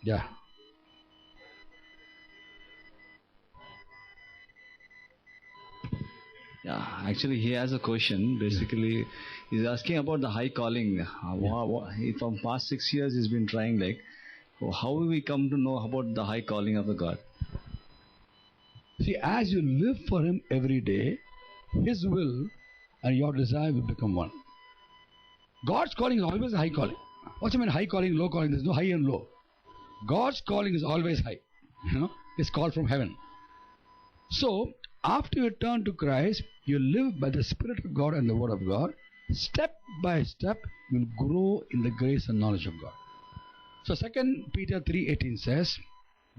Yeah. Yeah, actually, he has a question. Basically, he's asking about the high calling. From past 6 years, he's been trying, like, how will we come to know about the high calling of the God? See, as you live for Him every day, His will and your desire will become one. God's calling is always a high calling. What's the mean high calling, low calling? There's no high and low. God's calling is always high. It's called from heaven. So, after you turn to Christ, you live by the Spirit of God and the Word of God. Step by step, you will grow in the grace and knowledge of God. So 2 Peter 3:18 says,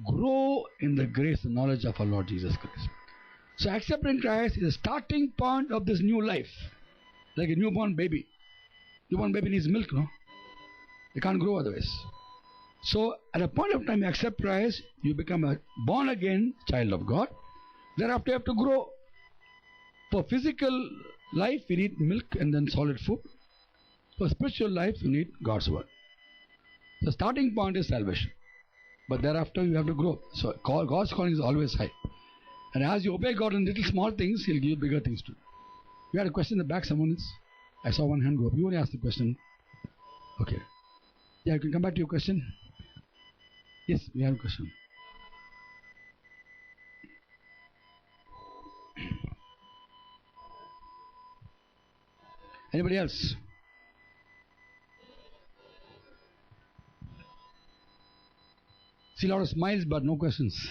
grow in the grace and knowledge of our Lord Jesus Christ. So accepting Christ is the starting point of this new life. Like a newborn baby. Newborn baby needs milk, no? They can't grow otherwise. So at a point of time you accept Christ, you become a born again child of God. Thereafter you have to grow. For physical life we need milk and then solid food. For spiritual life you need God's word. The starting point is salvation. But thereafter you have to grow. So God's calling is always high. And as you obey God in little small things, He'll give you bigger things to do. You had a question in the back, someone else? I saw one hand go up. You only asked the question. Okay. Yeah, you can come back to your question. Yes, we have a question. Anybody else? See a lot of smiles but no questions.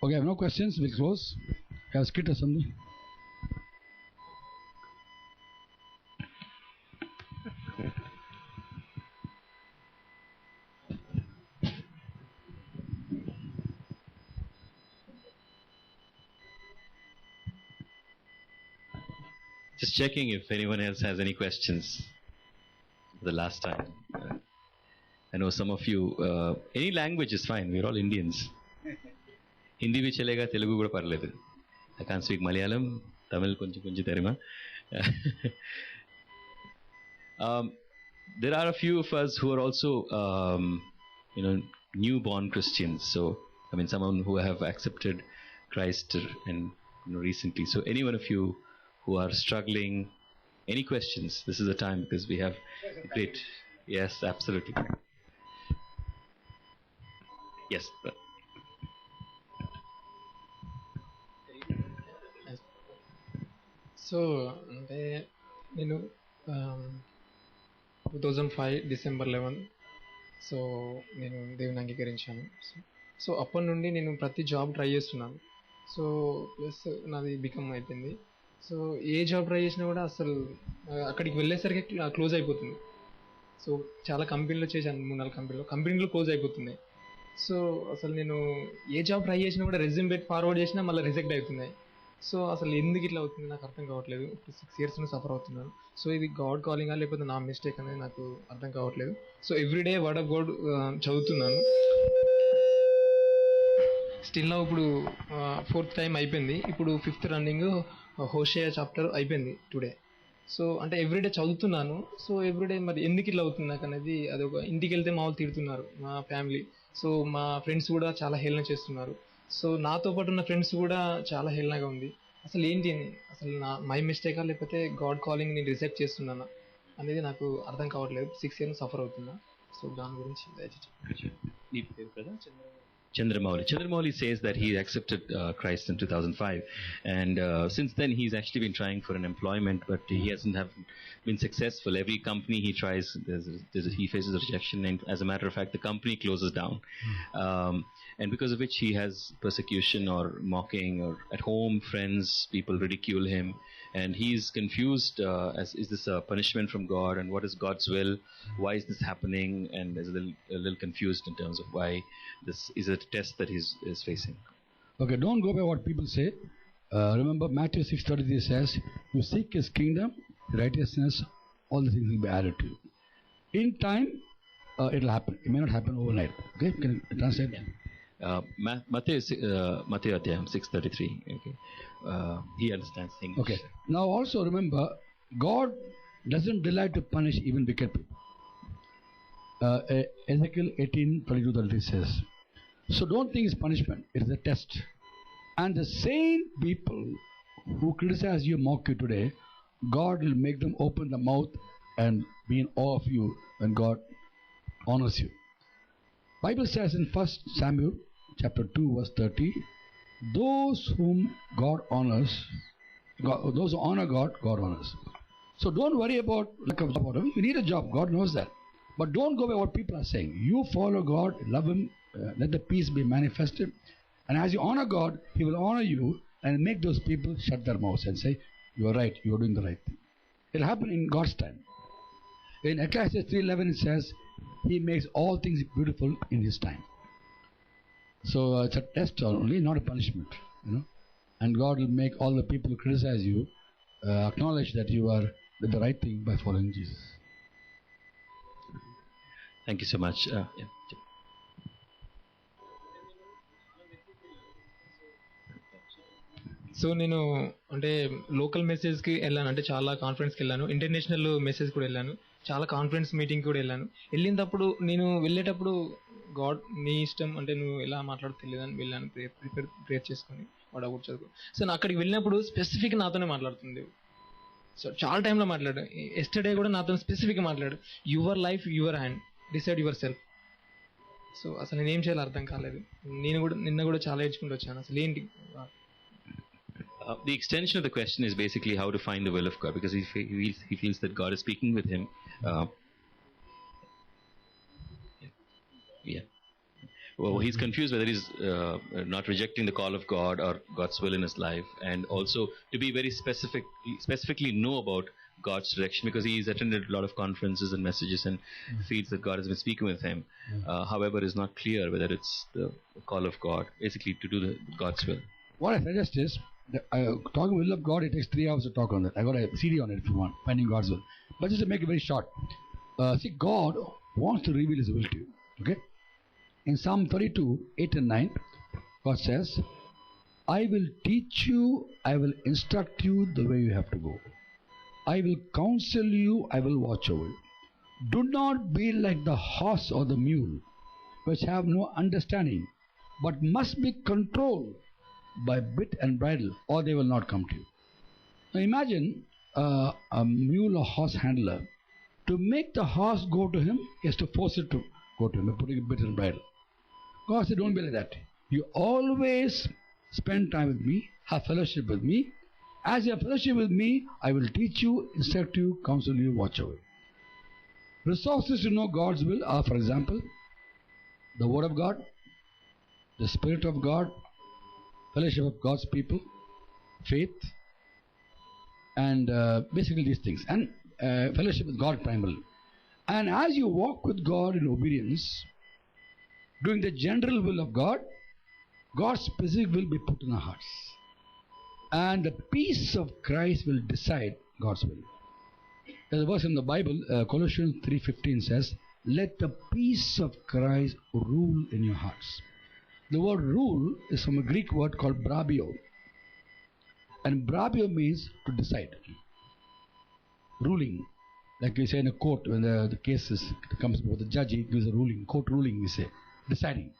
Okay, I have no questions. We'll close. I have a skit or something. Just checking if anyone else has any questions for the last time. I know some of you, any language is fine. We're all Indians. Hindi bhi chalega, Telugu kuda parledu. I can't speak Malayalam, Tamil konchi therima. There are a few of us who are also, newborn Christians. So, I mean, someone who have accepted Christ and recently. So, any one of you who are struggling, any questions? This is the time because we have great. Yes, absolutely. Yes. So అంటే నేను 2005 December 11 so నేను దేవుని అంగీకరించాను. So అప్పటి నుండి నేను ప్రతి job try చేస్తున్నాను. So plus నాది బికమ్ అయిపోయింది. సో ఏ జాబ్ ట్రై చేసినా కూడా అసలు అక్కడికి వెళ్ళేసరికి క్లోజ్ అయిపోతుంది. సో చాలా కంపెనీలో చేశాను, 3-4 కంపెనీలో క్లోజ్ అయిపోతున్నాయి. సో అసలు నేను ఏ జాబ్ ట్రై చేసినా కూడా రెజ్యూమ్ పెట్టి ఫార్వర్డ్ చేసినా మళ్ళీ రిజెక్ట్ అవుతున్నాయి. సో అసలు ఎందుకు ఇట్లా అవుతుంది నాకు అర్థం కావట్లేదు. 6 years నుంచి సఫర్ అవుతున్నాను. సో ఇది గాడ్ కాలింగా లేకపోతే నా మిస్టేక్ అనేది నాకు అర్థం కావట్లేదు. So everyday word of God చదువుతున్నాను. స్టిల్ నా ఇప్పుడు 4th time అయిపోయింది. ఇప్పుడు 5th రన్నింగ్ హోషేయ చాప్టర్ అయిపోయింది టుడే. సో అంటే ఎవ్రీడే చదువుతున్నాను. సో ఎవ్రీడే మరి ఎందుకు ఇట్లా అవుతుంది నాకు అనేది అది ఒక ఇంటికి వెళ్తే మా వాళ్ళు తిడుతున్నారు, మా ఫ్యామిలీ. సో మా ఫ్రెండ్స్ కూడా చాలా హేళన చేస్తున్నారు. సో నాతో పాటు ఉన్న ఫ్రెండ్స్ కూడా చాలా హేళనగా ఉంది. అసలు ఏంటి అసలు మై మిస్టేకా లేకపోతే గాడ్ కాలింగ్ నేను రిజెక్ట్ చేస్తున్నానా అనేది నాకు అర్థం కావట్లేదు. 6 years సఫర్ అవుతున్నా. సో దాని గురించి దయచేసి. Chandramouli. Chandramouli says that he accepted Christ in 2005, and since then he's actually been trying for an employment, but he hasn't been successful. Every company he tries, he faces rejection, and as a matter of fact, the company closes down, and because of which he has persecution or mocking, or at home friends, people ridicule him, and he's confused. Is this a punishment from God, and what is God's will? Why is this happening? And is a little confused in terms of why this is a test that he's facing. Okay, don't go by what people say. Remember Matthew 6:33 says, you seek His kingdom, righteousness, all the things will be added to you. In time, it'll happen. It may not happen overnight. Okay, can you translate? Matthew 6:33. Okay, he understands English. Okay. Now also remember, God doesn't delight to punish even wicked people. Ezekiel 18:22 says. So don't think it's punishment. It is a test. And the same people who criticize you, mock you today, God will make them open the mouth and be in awe of you when God honors you. Bible says in 1 Samuel chapter 2 verse 30, those whom God honors, those who honor God, God honors. So don't worry about lack of job. You need a job, God knows that. But don't go by what people are saying. You follow God, love Him, let the peace be manifested. And as you honor God, He will honor you and make those people shut their mouths and say, you are right, you are doing the right thing. It will happen in God's time. In Ecclesiastes 3:11 it says, He makes all things beautiful in His time. So it's a test only, not a punishment. And God will make all the people who criticize you acknowledge that you are did the right thing by following Jesus. Thank you so much. So నేను అంటే local మెసేజ్కి వెళ్ళాను, అంటే చాలా కాన్ఫరెన్స్కి వెళ్ళాను, international message కూడా వెళ్ళాను, చాలా conference meeting కూడా వెళ్ళాను. వెళ్ళినప్పుడు నేను వెళ్ళేటప్పుడు గాడ్ నీ ఇష్టం అంటే నువ్వు ఎలా మాట్లాడో తెలియదని వెళ్ళాను, ప్రేయర్ చేసుకొని వాడు కూడా చదువు. సో నేను అక్కడికి వెళ్ళినప్పుడు స్పెసిఫిక్ నాతోనే మాట్లాడుతుంది. సో చాలా టైంలో మాట్లాడు, ఎస్టర్డే కూడా నాతో స్పెసిఫిక్గా మాట్లాడు, your life your hand, decide your self. So అసలు నేను ఏం చేయాలో అర్థం కాలేదు. నేను కూడా నిన్న కూడా చాలా ఏడ్చుకుంటూ వచ్చాను. అసలు ఏంటి the extension of the question is basically how to find the will of God, because he feels that God is speaking with him. Well, he's confused whether he's not rejecting the call of God or God's will in his life, and also to be very specifically know about God's direction, because he's attended a lot of conferences and messages and feels that God has been speaking with him. However, is not clear whether it's the call of God, basically to do God's will. What I suggest is, talking will of God, it takes 3 hours to talk on that. I got a CD on it if you want, finding God's will. But just to make it very short, see, God wants to reveal His will to you. Okay? In Psalm 32:8 and 9, God says, I will teach you, I will instruct you the way you have to go. I will counsel you, I will watch over you. Do not be like the horse or the mule, which have no understanding, but must be controlled by bit and bridle, or they will not come to you. Now imagine a mule or horse handler. To make the horse go to him, he has to force it to go to him by putting a bit and bridle. God said, don't be like that. You always spend time with me, have fellowship with me. As you have fellowship with me, I will teach you, instruct you, counsel you, watch over you. Resources to know God's will are, for example, the Word of God, the Spirit of God, fellowship of God's people, faith, and basically these things, and fellowship with God primarily. And as you walk with God in obedience, doing the general will of God, God's specific will be put in our hearts. And the peace of Christ will decide God's will. There's a verse in the Bible, Colossians 3:15 says, let the peace of Christ rule in your hearts. The word rule is from a Greek word called brabio. And brabio means to decide. Ruling. Like we say in a court, when the case comes before the judge, he gives a ruling. Court ruling, we say. Deciding.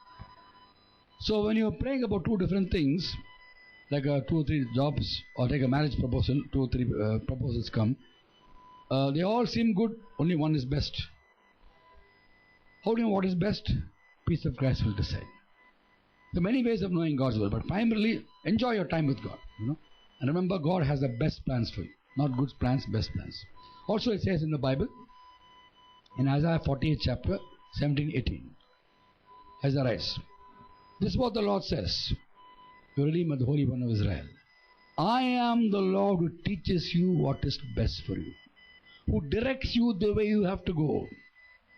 So when you're praying about two different things, like 2 or 3 jobs, or take a marriage proposal, 2 or 3 proposals come, they all seem good, only one is best. How do you know what is best? Peace of Christ will decide. There are many ways of knowing God's will, but primarily enjoy your time with God. And remember, God has the best plans for you. Not good plans, best plans. Also it says in the Bible, in Isaiah 48 chapter 17-18, Azariah, this is what the Lord says, the Redeemer, the Holy One of Israel. I am the Lord who teaches you what is best for you, who directs you the way you have to go.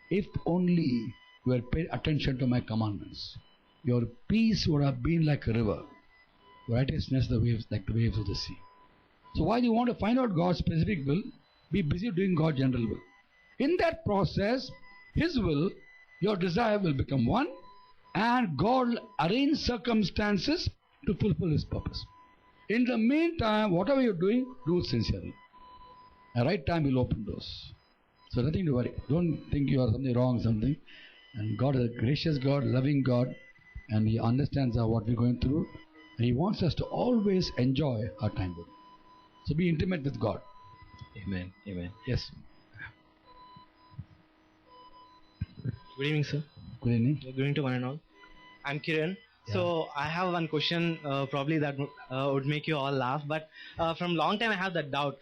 If only you had paid attention to my commandments, your peace would have been like a river, righteousness the waves, like the waves of the sea. So while you want to find out God's specific will, be busy doing God's general will. In that process, His will your desire will become one, and God will arrange circumstances to fulfill His purpose. In the meantime, whatever you're doing, do it sincerely. At right time, He'll open doors. So nothing to worry. Don't think you are something wrong, something. And God is a gracious God, loving God, and He understands what we're going through. And He wants us to always enjoy our time with Him. So be intimate with God. Amen. Amen. Yes. Good evening, sir. Good evening. Good evening to one and all. I'm Kiran. So I have one question, probably that would make you all laugh. But from long time I have that doubt.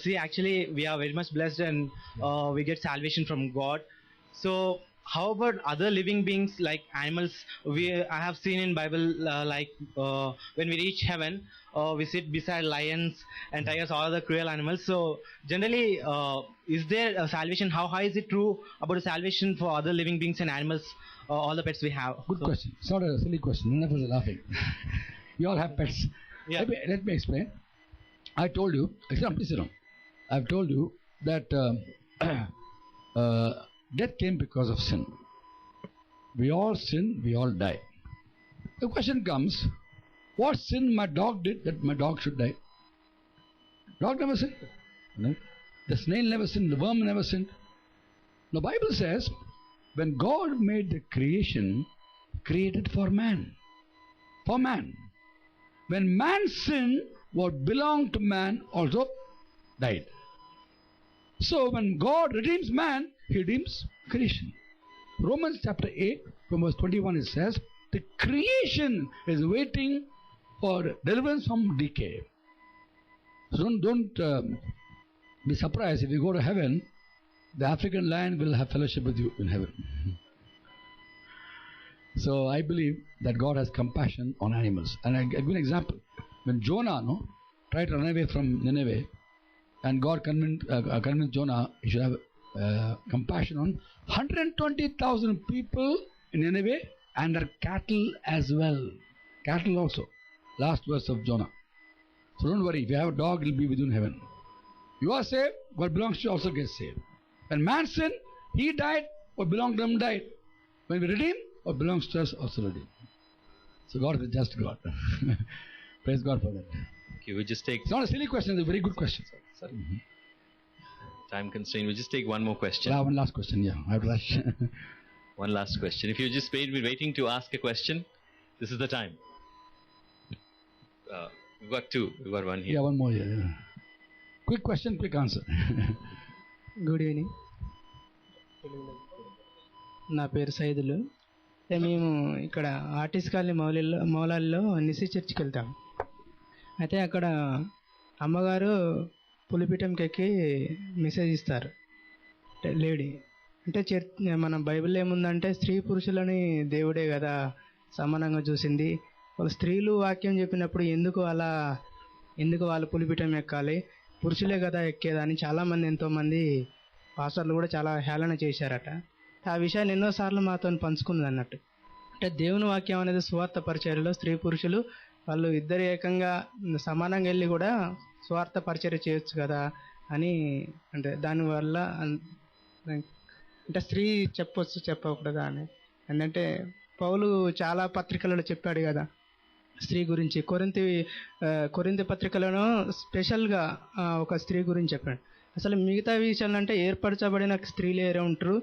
See, actually we are very much blessed and we get salvation from God. So how about other living beings like animals? I have seen in Bible when we reach heaven, we sit beside lions and tigers, all the cruel animals. So generally, is there a salvation? How high is it true about the salvation for other living beings and animals? All the pets we have. Good question. It's not a silly question. None of us are laughing. You all have pets. Yeah. Let me explain. I told you, please sit down. I've told you that death came because of sin. We all sin, we all die. The question comes, what sin my dog did that my dog should die? Dog never sinned. No? The snail never sinned, the worm never sinned. The Bible says, when God made the creation, created for man. For man. When man sinned, what belonged to man also died. So when God redeems man, He redeems creation. Romans chapter 8, from verse 21, it says, the creation is waiting for deliverance from decay. So don't be surprised if you go to heaven, the African lion will have fellowship with you in heaven. So I believe that God has compassion on animals. And I give an example. When Jonah tried to run away from Nineveh, and God convinced Jonah he should have compassion on 120,000 people in Nineveh and their cattle as well. Cattle also. Last verse of Jonah. So don't worry, if you have a dog, it will be with you in heaven. You are saved, what belongs to you also gets saved. When man sinned, he died, what belonged to him died. When we redeem, what belongs to us also redeemed. So God is a just God. Praise God for that. Okay, we just take It's not a silly question, it's a very good question. Sorry. Time constraint. We'll just take one more question. Yeah, one last question, yeah. I have to rush. One last question. If you've just been waiting to ask a question, this is the time. We've got two. We've got one here. Yeah, one more here. Yeah. Quick question, quick answer. Good evening, నా పేరు సైదులు. మేము ఇక్కడ artist colony మౌలాల్లో నిసి చర్చికి వెళ్తాం. అయితే అక్కడ అమ్మగారు పులిపీఠంకి ఎక్కి మెసేజ్ ఇస్తారు, లేడీ. అంటే మన బైబిల్లో ఏముందంటే స్త్రీ పురుషులని దేవుడే కదా సమానంగా చూసింది. వాళ్ళు స్త్రీలు వాక్యం చెప్పినప్పుడు ఎందుకు వాళ్ళు పులిపీఠం ఎక్కాలి, పురుషులే కదా ఎక్కేదని చాలామంది ఎంతోమంది పాస్టర్లు కూడా చాలా హేళన చేశారట. ఆ విషయాన్ని ఎన్నోసార్లు మాతో పంచుకున్నది అన్నట్టు. అంటే దేవుని వాక్యం అనేది స్వార్థ పరిచర్యలో స్త్రీ పురుషులు వాళ్ళు ఇద్దరు ఏకంగా సమానంగా వెళ్ళి కూడా స్వార్థ పరిచర్య చేయొచ్చు కదా అని. అంటే దానివల్ల అంటే స్త్రీ చెప్పకూడదా అని. ఏంటంటే పౌలు చాలా పత్రికలలో చెప్పాడు కదా స్త్రీ గురించి. కొరింథీ పత్రికలను స్పెషల్గా ఒక స్త్రీ గురించి చెప్పాడు. అసలు మిగతా విషయాలు అంటే ఏర్పరచబడిన స్త్రీలు ఎవరు ఉంటారు,